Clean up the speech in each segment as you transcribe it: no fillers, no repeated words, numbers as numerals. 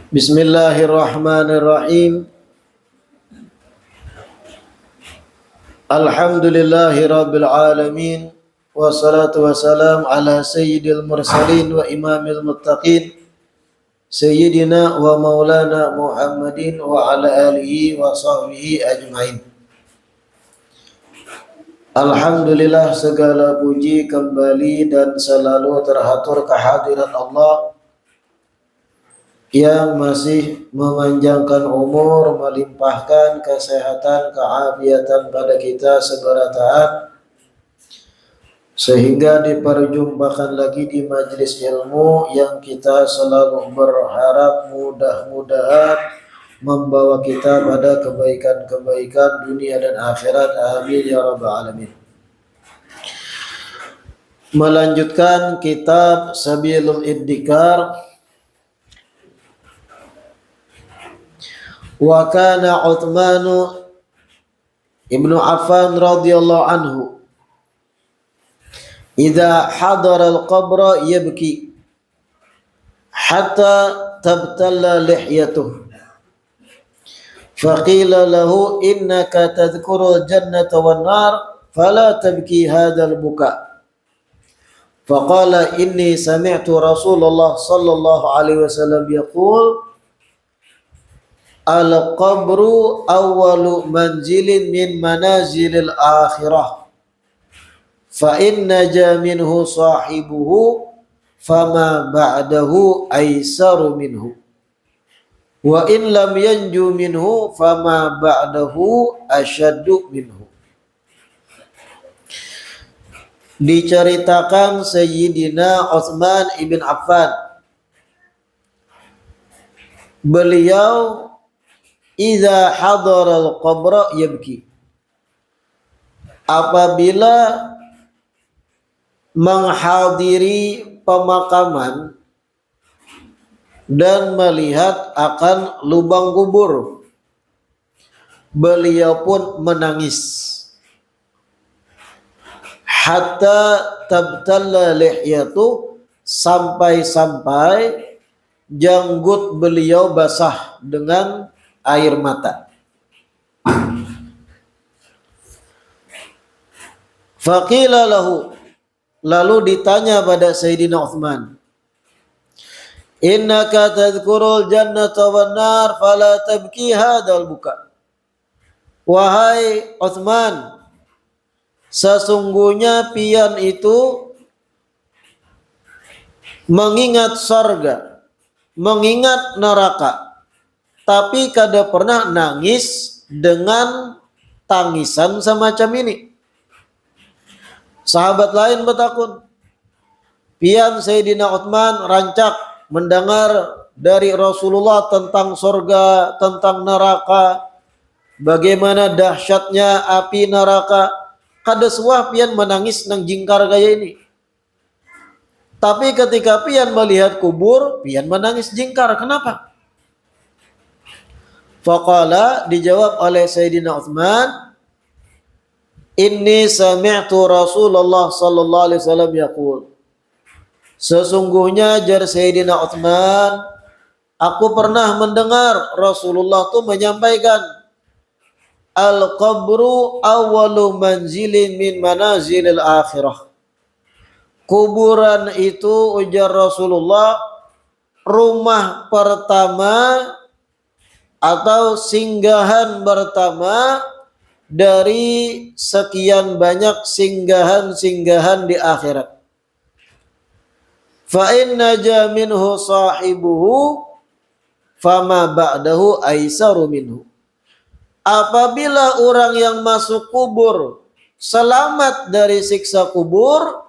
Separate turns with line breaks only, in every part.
Bismillahirrahmanirrahim. Alhamdulillahirabbil alamin. Wassalatu wassalam ala sayyidil mursalin wa imamil muttaqin sayyidina wa maulana Muhammadin wa ala alihi wa sahbihi ajmain. Alhamdulillah, segala puji kembali dan selalu terhatur kehadirat Allah yang masih memanjangkan umur, melimpahkan kesehatan, keafiatan pada kita segera taat, sehingga diperjumpakan lagi di majelis ilmu yang kita selalu berharap mudah-mudahan membawa kita pada kebaikan-kebaikan dunia dan akhirat. Amin ya rabbal alamin. Melanjutkan kitab Sabilul Iddikar. Wa kana Utsman ibnu Affan radhiyallahu anhu idza hadara al-qabra yabki hatta tabtalla lihyatuhu faqila lahu innaka tadhkuru al-jannata wan-nar fala tabki hadzal buka faqala inni sami'tu Rasulullah sallallahu alaihi wasallam yaqul al-qabru awwalu manzilin min manazilil akhirah fa in naja minhu sahibuhu fama ba'dahu aisaru minhu wa in lam yanju minhu fama ba'dahu asyaddu minhu. Diceritakan Sayyidina Utsman ibn Affan, beliau idza hadaral qabra yabki, apabila menghadiri pemakaman dan melihat akan lubang kubur, beliau pun menangis. Hatta tabtalla lihyatu, sampai-sampai janggut beliau basah dengan air mata. Faqila lahu, lalu ditanya pada Sayyidina Utsman, innaka tadhkurul jannata wan nar fala tabki hadzal buka. Wahai Utsman, sesungguhnya pian itu mengingat surga, mengingat neraka, tapi kada pernah nangis dengan tangisan semacam ini. Sahabat lain bertakun, pian Sayyidina Utsman rancak mendengar dari Rasulullah tentang surga, tentang neraka, bagaimana dahsyatnya api neraka. Kada suah pian menangis nang jingkar gaya ini. Tapi ketika pian melihat kubur, pian menangis jingkar. Kenapa? Faqala, dijawab oleh Sayyidina Utsman, inni sami'tu Rasulullah sallallahu alaihi wasallam yaqul, sesungguhnya jar Sayyidina Utsman, aku pernah mendengar Rasulullah itu menyampaikan, al-qabru awwalu manzilin min manazilil akhirah. Kuburan itu, ujar Rasulullah, rumah pertama atau singgahan pertama dari sekian banyak singgahan-singgahan di akhirat. Fa in naja minhu sahibuhu fama ba'dahu aisaru minhu. Apabila orang yang masuk kubur selamat dari siksa kubur,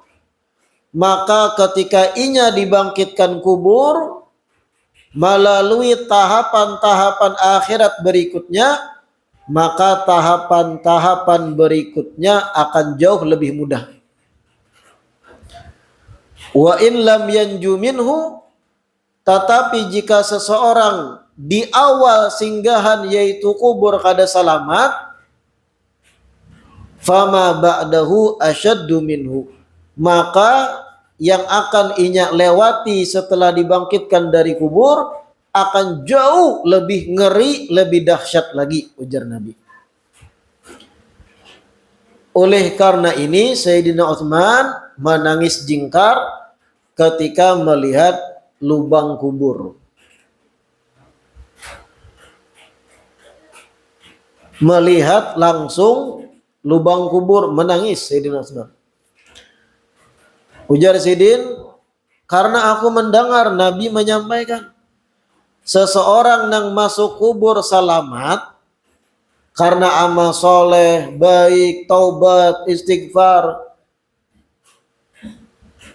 maka ketika inya dibangkitkan kubur melalui tahapan-tahapan akhirat berikutnya, maka tahapan-tahapan berikutnya akan jauh lebih mudah. Wa in lam yanju minhu, tetapi jika seseorang di awal singgahan yaitu kubur kada selamat, fama ba'dahu asyaddu minhu, maka yang akan inya lewati setelah dibangkitkan dari kubur akan jauh lebih ngeri, lebih dahsyat lagi, ujar Nabi. Oleh karena ini Sayyidina Utsman menangis jingkar ketika melihat lubang kubur. Melihat langsung lubang kubur, menangis Sayyidina Utsman. Ujar Sidin, karena aku mendengar Nabi menyampaikan, seseorang yang masuk kubur selamat karena amal soleh, baik, taubat, istighfar,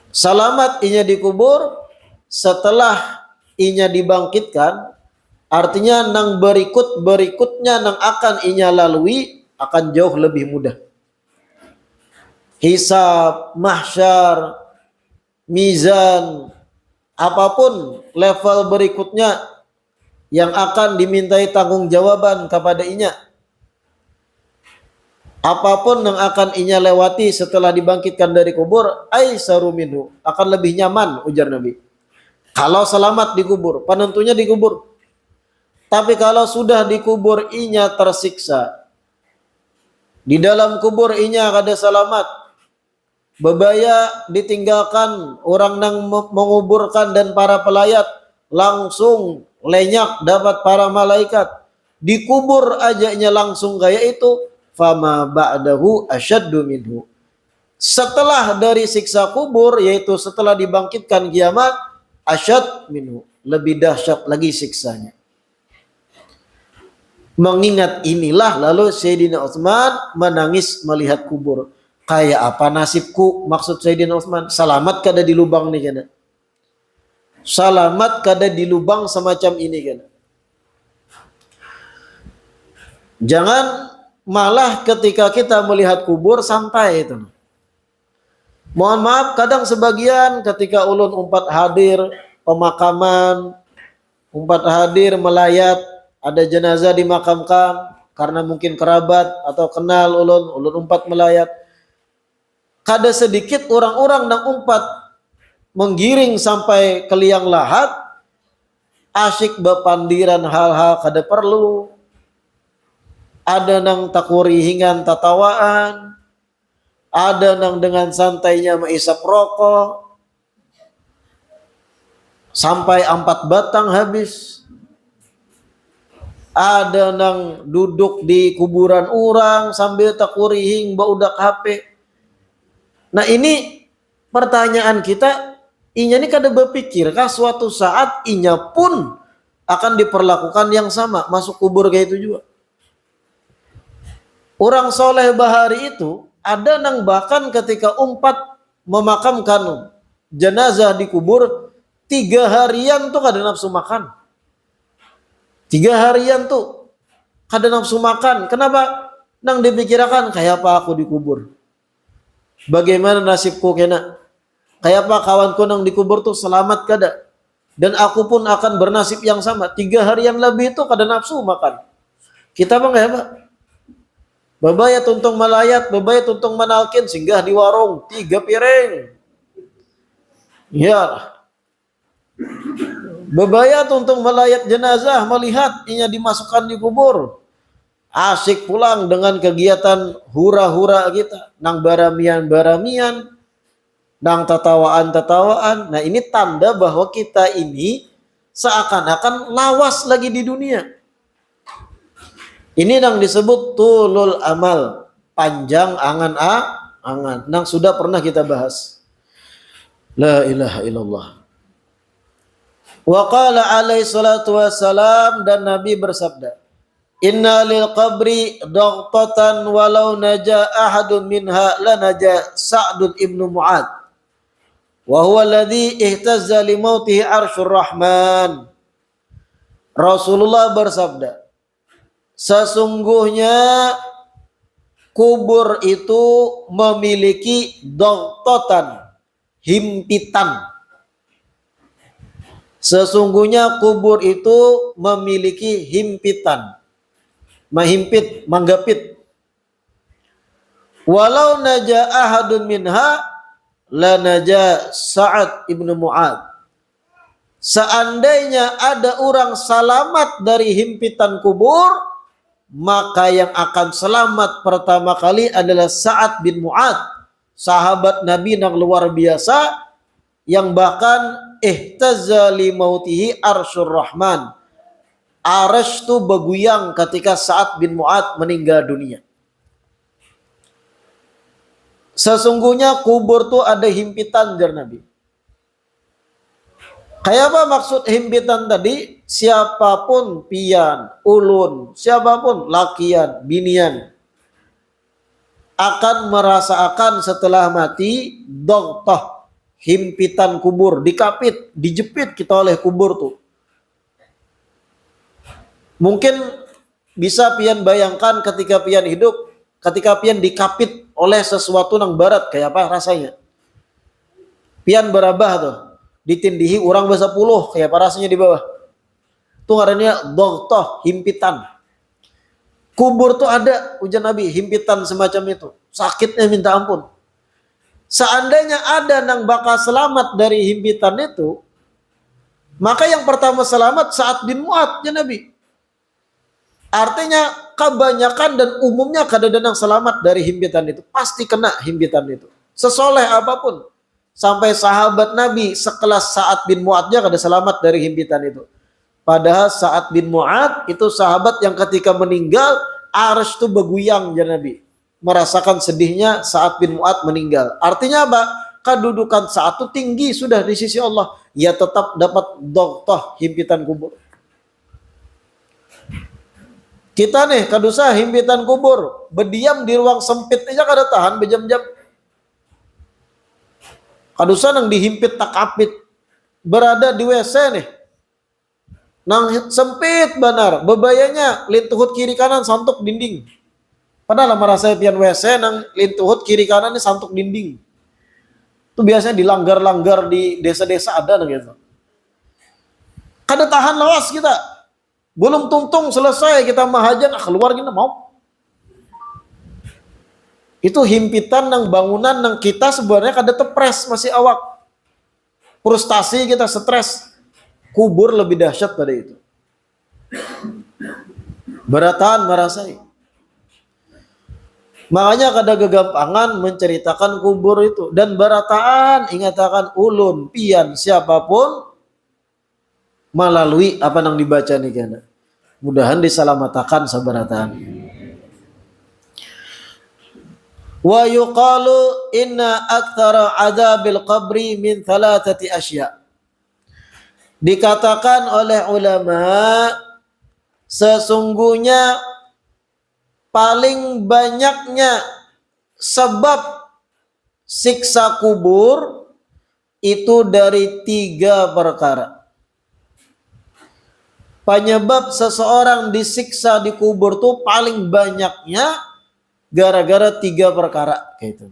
selamat inya dikubur, setelah inya dibangkitkan, artinya nang berikutnya nang akan inya lalui akan jauh lebih mudah. Hisab, mahsyar, mizan, apapun level berikutnya yang akan dimintai tanggung jawaban kepada inya, apapun yang akan inya lewati setelah dibangkitkan dari kubur, aisaru minhu, akan lebih nyaman, ujar Nabi. Kalau selamat dikubur, penentunya dikubur. Tapi kalau sudah dikubur inya tersiksa, di dalam kubur inya kada selamat, bebaya ditinggalkan orang yang menguburkan dan para pelayat, langsung lenyap dapat para malaikat, dikubur ajanya langsung kayak itu, fama ba'dahu asyaddu minhu. Setelah dari siksa kubur, yaitu setelah dibangkitkan kiamat, asyad minhu, lebih dahsyat lagi siksanya. Mengingat inilah lalu Sayyidina Utsman menangis melihat kubur. Kayak apa nasibku, maksud Sayyidina Utsman, selamat kada di lubang nih kana. Selamat kada di lubang semacam ini kana. Jangan malah ketika kita melihat kubur santai itu. Mohon maaf, kadang sebagian ketika ulun umpat hadir pemakaman, umpat hadir melayat, ada jenazah dimakamkan karena mungkin kerabat atau kenal ulun umpat melayat. Kada sedikit orang-orang yang umpat menggiring sampai ke liang lahat, asyik bepandiran hal-hal kada perlu. Ada nang takurihingan tatawaan, ada nang dengan santainya mengisap rokok, sampai 4 batang habis. Ada nang duduk di kuburan orang sambil takurihing baudak HP. Nah ini pertanyaan kita, inya ini kada berpikirkah suatu saat inya pun akan diperlakukan yang sama, masuk kubur kayak itu juga. Orang soleh bahari itu ada nang bahkan ketika umpat memakamkan jenazah di kubur 3 harian tuh kada nafsu makan. 3 harian tuh kada nafsu makan. Kenapa? Nang dipikirkan kayak apa aku dikubur? Bagaimana nasibku kena? Kayak apa kawanku nang dikubur tuh selamat kada? Dan aku pun akan bernasib yang sama. 3 harian lebih itu kada nafsu makan. Kita bang kayak apa? Babaya tuntung melayat, babaya tuntung menalkin, singgah di warung 3 piring. Ya. Bebaya tuntung melayat jenazah, melihat inya dimasukkan di kubur. Asik pulang dengan kegiatan hura-hura kita. Nang baramian-baramian, nang tatawaan-tatawaan. Nah ini tanda bahwa kita ini seakan-akan lawas lagi di dunia. Ini nang disebut tulul amal, panjang angan-angan. Nang sudah pernah kita bahas. La ilaha illallah. Wa qala alaihi salatu wassalam, dan Nabi bersabda, inna lil qabri daghtatan walau naja ahadun minha la naja Sa'd ibn Mu'ad wa huwa alladhi ihtazza li mautihi arsyur rahman. Rasulullah bersabda, sesungguhnya kubur itu memiliki daghtatan, himpitan. Sesungguhnya kubur itu memiliki himpitan, menghimpit, menggapit. Walau naja ahadun minha la naja Sa'ad ibn Mu'ad. Seandainya ada orang selamat dari himpitan kubur, maka yang akan selamat pertama kali adalah Sa'ad bin Mu'ad, sahabat Nabi yang luar biasa, yang bahkan ihtazza li mautihi arsyur rahman. Arsy itu bergoyang ketika Sa'ad bin Mu'ad meninggal dunia. Sesungguhnya kubur itu ada himpitan, jar Nabi. Kayak apa maksud himpitan tadi? Siapapun pian, ulun, siapapun lakian, binian akan merasakan setelah mati dogtoh, himpitan kubur, dikapit, dijepit kita oleh kubur tuh. Mungkin bisa pian bayangkan ketika pian hidup, ketika pian dikapit oleh sesuatu yang berat, kayak apa rasanya? Pian berabah tuh, ditindihi orang bahasa puluh, kayak apa rasanya di bawah? Itu ngarannya dogtoh, himpitan. Kubur tuh ada, ujar Nabi, himpitan semacam itu. Sakitnya minta ampun. Seandainya ada yang bakal selamat dari himpitan itu, maka yang pertama selamat Sa'ad bin Mu'ad, ya Nabi. Artinya kebanyakan dan umumnya kadang-kadang selamat dari himpitan itu. Pasti kena himpitan itu. Sesoleh apapun. Sampai sahabat Nabi sekelas Sa'ad bin Mu'ad kada selamat dari himpitan itu. Padahal Sa'ad bin Mu'ad itu sahabat yang ketika meninggal arsy itu bergoyang, ya Nabi. Merasakan sedihnya Sa'ad bin Mu'ad meninggal. Artinya apa? Kedudukan Sa'ad itu tinggi sudah di sisi Allah. Ya tetap dapat dogtoh, himpitan kubur. Kita nih kadusa himpitan kubur, berdiam di ruang sempit aja kada tahan berjam-jam. Kadusa nang dihimpit tak kapit, berada di WC nih, nang sempit benar, bebayanya lintuhut kiri kanan santuk dinding. Padahal merasa pian WC nang lintuhut kiri kanan ini santuk dinding. Itu biasanya dilanggar-langgar di desa-desa ada nang gitu. Kada tahan lawas kita. Belum tuntung selesai kita mahajan, keluar kita mau. Itu himpitan nang bangunan nang kita sebenarnya kada tepres masih awak. Frustasi kita, stres. Kubur lebih dahsyat pada itu. Beratan merasai. Makanya kada gegampangan menceritakan kubur itu. Dan berataan ingatakan ulun, pian, siapapun melalui apa yang dibaca nih kana. Mudahan disalamatakan sabarataan. Wa yuqalu inna aktsara adzabil qabri min thalathati asya. Dikatakan oleh ulama sesungguhnya paling banyaknya sebab siksa kubur itu dari 3 perkara. Penyebab seseorang disiksa di kubur tuh paling banyaknya gara-gara 3 perkara gitu.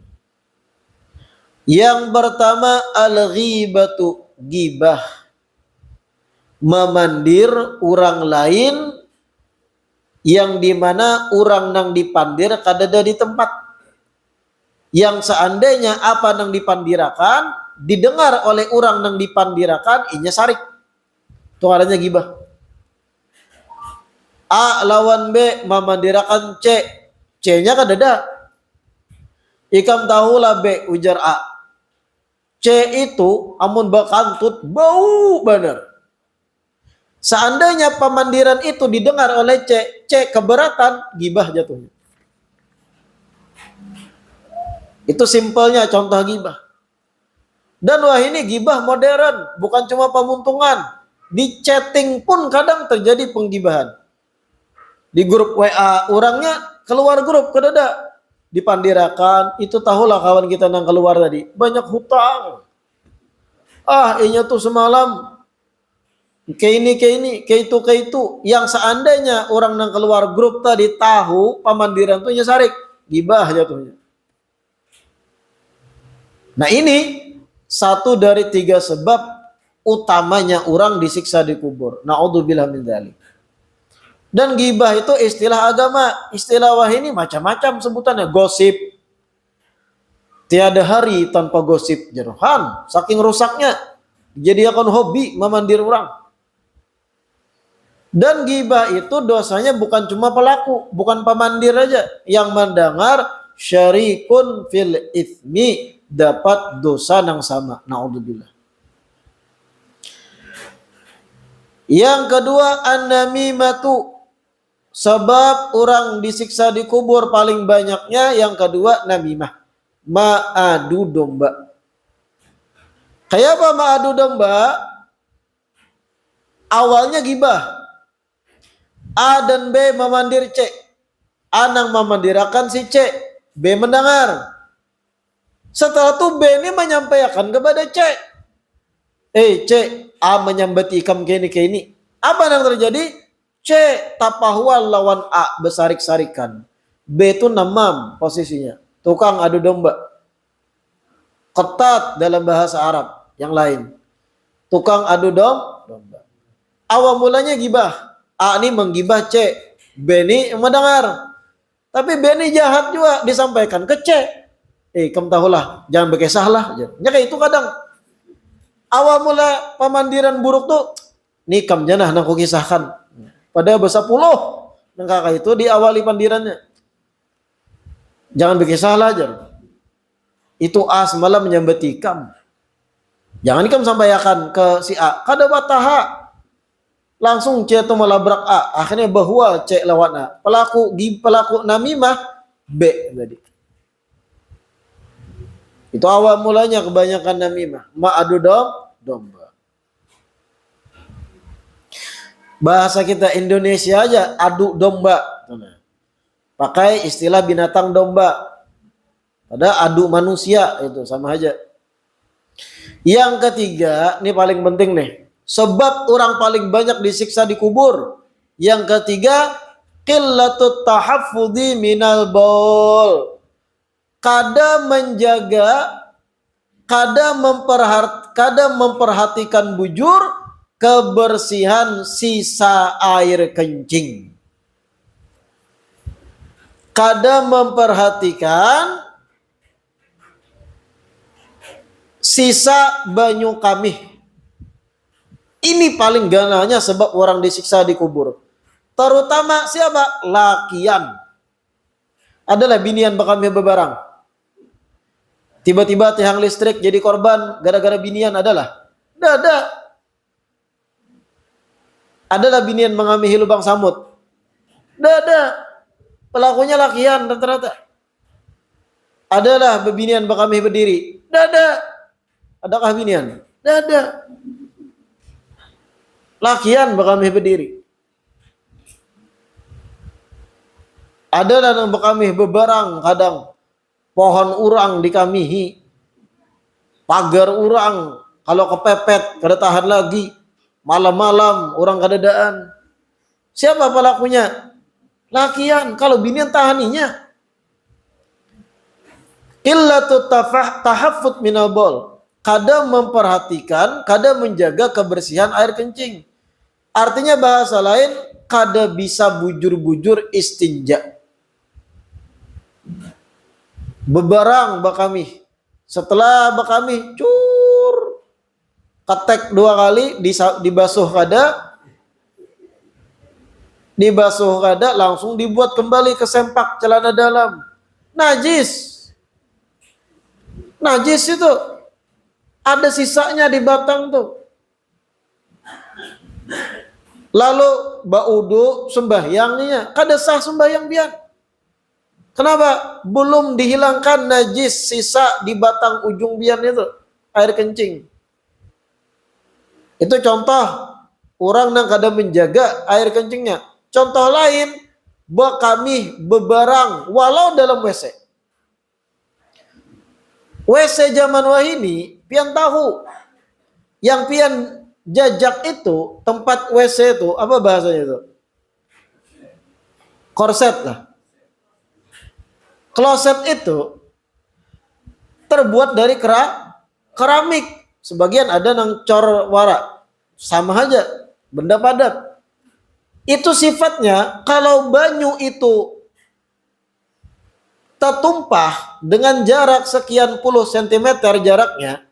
Yang pertama al-ghibatu, gibah, memandir orang lain yang dimana orang nang dipandir kadada di tempat. Yang seandainya apa nang dipandirakan didengar oleh orang nang dipandirakan, inya sarik. Itu adanya gibah. A lawan B memandirakan C, C-nya kan ada. Ikam tahulah B, ujar A. C itu amun bakantut bau bener. Seandainya pemandiran itu didengar oleh C, C keberatan, gibah jatuhnya. Itu simpelnya contoh gibah. Dan wah ini gibah modern, bukan cuma pemuntungan. Di chatting pun kadang terjadi penggibahan. Di grup WA orangnya keluar grup kedada dipandirakan, itu tahulah kawan kita nang keluar tadi banyak hutang, inya tuh semalam kayak ini kayak itu yang seandainya orang nang keluar grup tadi tahu pemandiran tuh nyesarik, gibah jatuhnya. Nah ini satu dari 3 sebab utamanya orang disiksa di kubur. Na'udzubillah min dzalik. Dan gibah itu istilah agama. Istilah wahini macam-macam sebutannya. Gosip. Tiada hari tanpa gosip. Jerohan. Saking rusaknya. dijadikan hobi memandir orang. Dan ghibah itu dosanya bukan cuma pelaku, bukan pemandir aja. Yang mendengar syarikun fil itsmi, dapat dosa yang sama. Naudzubillah. Yang kedua, an-namimatu. Sebab orang disiksa di kubur paling banyaknya yang kedua namimah. Ma'adu domba. Kayak apa ma'adu domba? Awalnya ghibah. A dan B memandir C. A nang memandirakan si C. B mendengar. Setelah itu B ini menyampaikan kepada C. C, A menyambati ikam ke ini. Apa yang terjadi? C tapahwal lawan A besarik-sarikan. B itu namam posisinya. Tukang adu domba. Ketat dalam bahasa Arab yang lain. Tukang adu domba. Awal mulanya gibah. A ini menggibah C. B ini mendengar. Tapi B ini jahat juga disampaikan ke C. Kamu tahulah, jangan berkisah lah. Ya kayak itu kadang. Awal mula pemandiran buruk tuh, nih kamu jangan aku kisahkan. Pada besar puluh yang kakak itu diawali pandirannya. Jangan berkisah lah aja. Itu A semalam menyambati kamu. Jangan kamu sampaikan ke si A. Kada bataha. Langsung C itu melabrak A. Akhirnya bahwa C lawan A. Pelaku namimah B tadi. Itu awal mulanya kebanyakan namimah. Ma'adu domba. Bahasa kita Indonesia aja adu domba. Pakai istilah binatang domba. Ada adu manusia itu sama aja. Yang ketiga, ini paling penting nih. Sebab orang paling banyak disiksa di kubur. Yang ketiga, qillatut tahaffudhi minal baul. Kada menjaga, kada memperhatikan bujur kebersihan sisa air kencing. Kada memperhatikan sisa banyu kamih. Ini paling gananya sebab orang disiksa di kubur. Terutama siapa? Lakian. Adalah binian bakami bebarang. Tiba-tiba tiang listrik jadi korban gara-gara binian adalah. Dada. Adalah binian mengamihi lubang samut. Dada. Pelakunya lakian rata-rata. Adalah bebinian bakami berdiri. Dada. Adakah binian? Dada. Lakian bakami berdiri. Ada dan bakami bebarang kadang pohon urang dikamihi, pagar urang kalau kepepet kada tahan lagi, malam-malam orang kadadaan. Siapa pelakunya? Lakian. Kalau binian tahaninya. Illatut tahaffut minal bol. Kada memperhatikan, kada menjaga kebersihan air kencing. Artinya bahasa lain, kada bisa bujur-bujur istinja. Bebarang bakami. Setelah bakami, ketek 2 kali, dibasuh kada, langsung dibuat kembali ke sempak celana dalam. Najis itu. Ada sisanya di batang tuh. Lalu baudu sembahyangnya, kada sah sembahyang biar. Kenapa? Belum dihilangkan najis sisa di batang ujung biar itu, air kencing. Itu contoh orang yang kada menjaga air kencingnya. Contoh lain, kami bebarang walau dalam WC. WC zaman wahini, pian tahu. Yang pian jajak itu, tempat WC itu, apa bahasanya itu? Korset lah. Kloset itu terbuat dari keramik. Sebagian ada nang cor wara. Sama aja, benda padat. Itu sifatnya, kalau banyu itu tertumpah dengan jarak sekian puluh sentimeter jaraknya,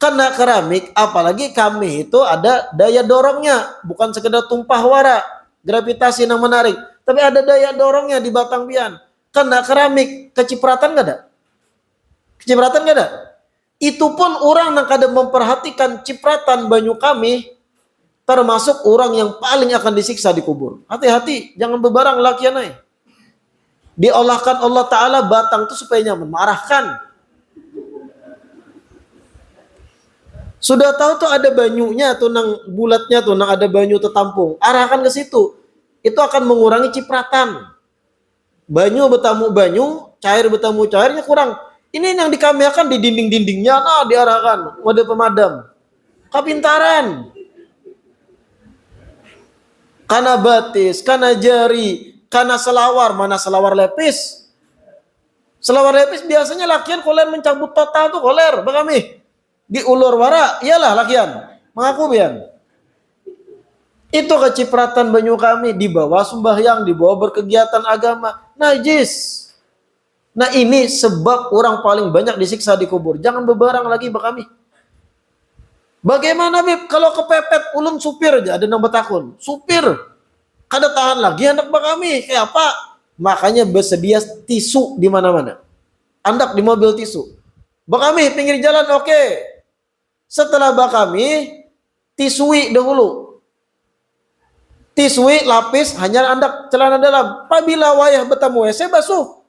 Karena keramik, apalagi kami itu ada daya dorongnya, bukan sekedar tumpah wara, gravitasi yang menarik, tapi ada daya dorongnya di batang pian. Karena keramik, kecipratan gak ada? Kecipratan gak ada? Itu pun orang yang kadang memperhatikan cipratan banyu kami, termasuk orang yang paling akan disiksa di kubur. Hati-hati, jangan bebarang lakianai. Diolahkan Allah Ta'ala batang itu supaya nyaman, marahkan. Sudah tahu tuh ada banyunya tuh nang bulatnya tuh nang ada banyu tertampung. Arahkan ke situ. Itu akan mengurangi cipratan. Banyu bertamu banyu, cair bertamu cairnya kurang. Ini yang dikamiakan di dinding-dindingnya, nah diarahkan mode pemadam. Kapintaran. Kana batis, kana jari, kana selawar, mana selawar lepis. Selawar lepis biasanya lakian koler mencabut total tuh koler, bakami. Di ulur wara, iyalah lakian. Mengaku bian. Itu kecipratan banyu kami dibawa sembahyang, dibawa berkegiatan agama, najis. Nah ini sebab orang paling banyak disiksa di kubur. Jangan bebarang lagi bakami. Bagaimana Bib kalau kepepet ulun supir aja ada nambah takun. Supir kada tahan lagi anak bakami kayak apa? Makanya bersedia tisu di mana-mana. Andak di mobil tisu. Bakami pinggir jalan oke. Setelah bakami tisui dahulu. Tisui lapis hanya andak celana dalam. Apabila wayah bertemu WC basuh.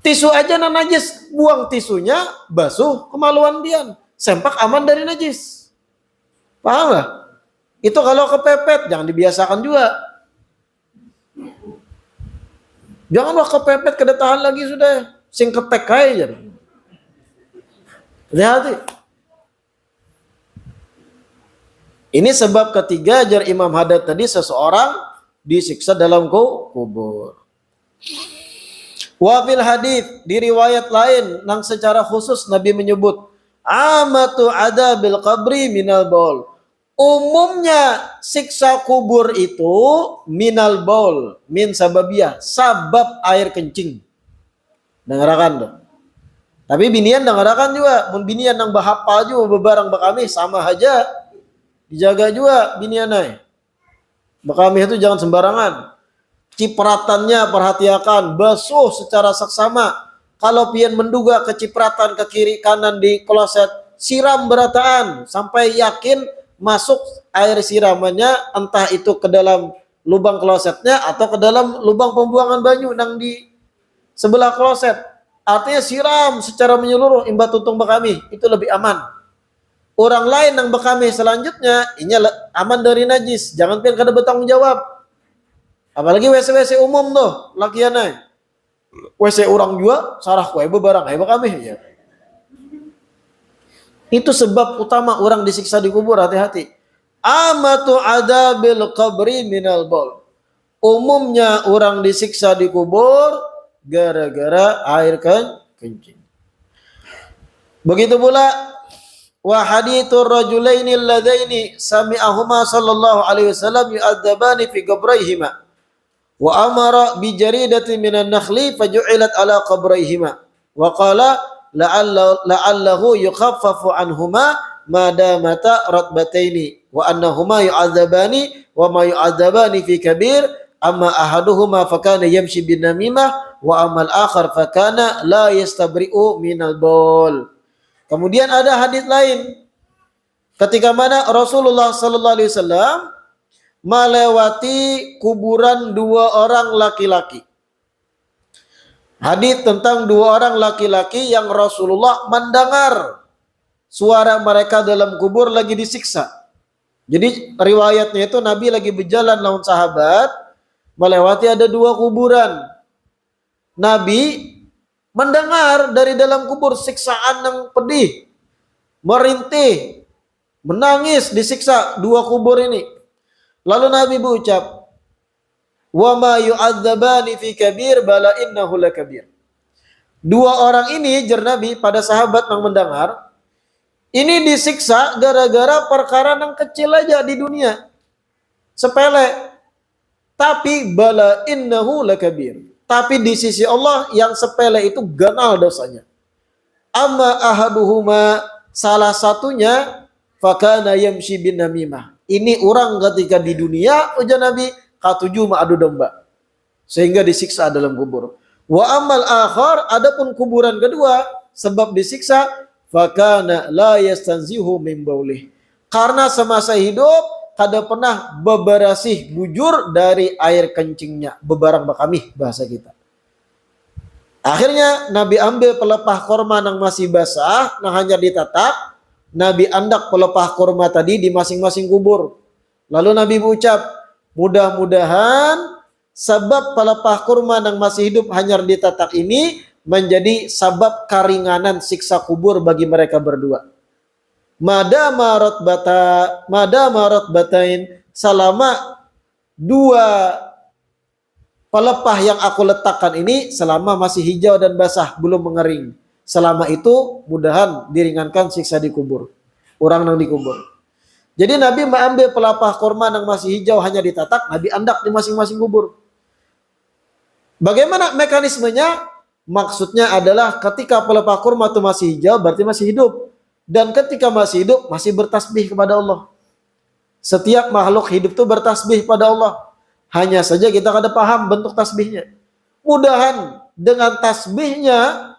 Tisu aja na najis, buang tisunya, basuh, kemaluan dian. Sempak aman dari najis. Paham gak? Itu kalau kepepet, jangan dibiasakan juga. Janganlah kepepet, kedetahan lagi sudah. Sing ketek aja. Hati-hati. Ini sebab ketiga ajar Imam Haddad tadi seseorang disiksa dalam kubur. Wafil hadith di riwayat lain nang secara khusus Nabi menyebut amatu adabil qabri minal baul. Umumnya siksa kubur itu minal baul, min sababiyah, sabab air kencing. Dengarkan tuh. Tapi binian dengarkan juga, mun binian nang bahapa juga bebarang bakami sama aja. Dijaga juga binian ay. Bakami itu jangan sembarangan. Cipratannya perhatikan, basuh secara saksama. Kalau pian menduga kecipratan ke kiri kanan di kloset, siram berataan sampai yakin masuk air siramannya entah itu ke dalam lubang klosetnya atau ke dalam lubang pembuangan banyu yang di sebelah kloset. Artinya siram secara menyeluruh imba tuntung bakami, itu lebih aman. Orang lain yang bakami selanjutnya ini aman dari najis, jangan pian kada bertanggung jawab. Apalagi WC umum tuh, lakiannya. WC orang juga, sarah kue bebarang, kami ya. Itu sebab utama orang disiksa di kubur, hati-hati. Amatu adabil qabri minal baul. Umumnya orang disiksa di kubur gara-gara air kencing. Begitu pula wa hadithur rajulaini alladaini sami'ahuma sallallahu alaihi wasallam yu'adzabani fi qabrayhima. Wa amara bi jaridatin minan nakhli faju'ilat ala qabrayhima wa qala la'allahu yukhaffafu anhuma ma damata ratbataini wa annahuma yu'adzabani wa ma yu'adzabani fi kabir amma ahaduhuma fakana yamshi bin namimah wa amal akhar fakana la yastabri'u minal baul. Kemudian ada hadis lain ketika mana Rasulullah sallallahu alaihi wasallam melewati kuburan dua orang laki-laki. Hadis tentang dua orang laki-laki yang Rasulullah mendengar suara mereka dalam kubur lagi disiksa. Jadi riwayatnya itu Nabi lagi berjalan lawan sahabat, melewati ada dua kuburan. Nabi mendengar dari dalam kubur siksaan yang pedih, merintih, menangis disiksa dua kubur ini. Lalu Nabi berucap, "Wa ma yu'adzabani fi kabir bala innahu lakabir." Dua orang ini jar Nabi pada sahabat yang mendengar, ini disiksa gara-gara perkara yang kecil aja di dunia. Sepele. Tapi bala innahu lakabir. Tapi di sisi Allah yang sepele itu ganal dosanya. Amma ahaduhuma Salah satunya fakana yamshi bin namimah. Ini orang ketika di dunia ujar Nabi katuju ma'adu domba. Sehingga disiksa dalam kubur. Wa amal akhar, adapun kuburan kedua sebab disiksa fakana la yastanzihu min baulih. Karena semasa hidup kada pernah beberasih bujur dari air kencingnya, bebarang bakami bahasa kita. Akhirnya Nabi ambil pelepah korma yang masih basah, yang hanya ditatak. Nabi andak pelepah korma tadi di masing-masing kubur. Lalu Nabi berucap, mudah-mudahan sebab pelepah kurma yang masih hidup hanya ditatak ini menjadi sebab keringanan siksa kubur bagi mereka berdua. Madama rotbatain, selama dua pelepah yang aku letakkan ini selama masih hijau dan basah, belum mengering. Selama itu mudahan diringankan siksa di kubur. Orang yang dikubur. Jadi Nabi mengambil pelepah kurma yang masih hijau hanya ditatak, Nabi andak di masing-masing kubur. Bagaimana mekanismenya? Maksudnya adalah ketika pelepah kurma itu masih hijau berarti masih hidup. Dan ketika masih hidup masih bertasbih kepada Allah. Setiap makhluk hidup itu bertasbih pada Allah. Hanya saja kita kada paham bentuk tasbihnya. Mudahan dengan tasbihnya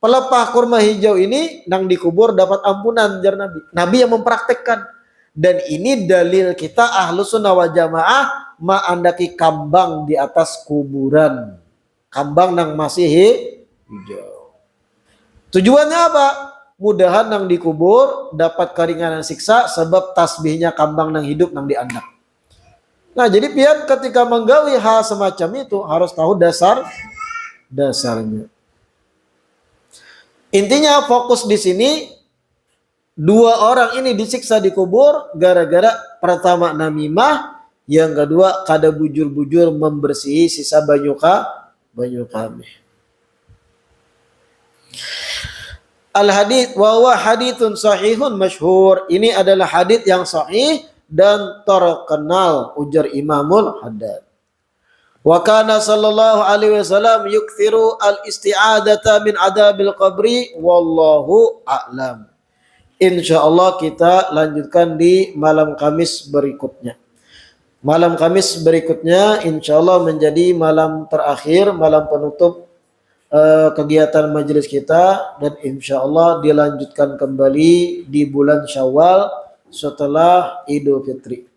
pelepah kurma hijau ini nang dikubur dapat ampunan jar Nabi. Nabi yang mempraktekkan. Dan ini dalil kita Ahlus Sunnah wal Jamaah ma'andaki kambang di atas kuburan. Kambang nang masih hijau. Tujuannya apa? Mudahan nang dikubur dapat keringanan siksa sebab tasbihnya kambang nang hidup nang diandak. Nah, jadi pian ketika menggawi hal semacam itu harus tahu dasarnya. Intinya fokus di sini dua orang ini disiksa di kubur gara-gara pertama namimah, yang kedua kada bujur-bujur membersihi sisa banyu kami. Al-hadits wa huwa haditsun sahihun masyhur. Ini adalah hadits yang sahih dan terkenal ujar Imamul Haddad. Wa kana sallallahu alaihi wasallam yukthiru al-isti'adata min adabil qabri wallahu a'lam. Insyaallah kita lanjutkan di malam Kamis berikutnya. Malam Kamis berikutnya insyaallah menjadi malam terakhir, malam penutup kegiatan majelis kita, dan insyaallah dilanjutkan kembali di bulan Syawal setelah Idul Fitri.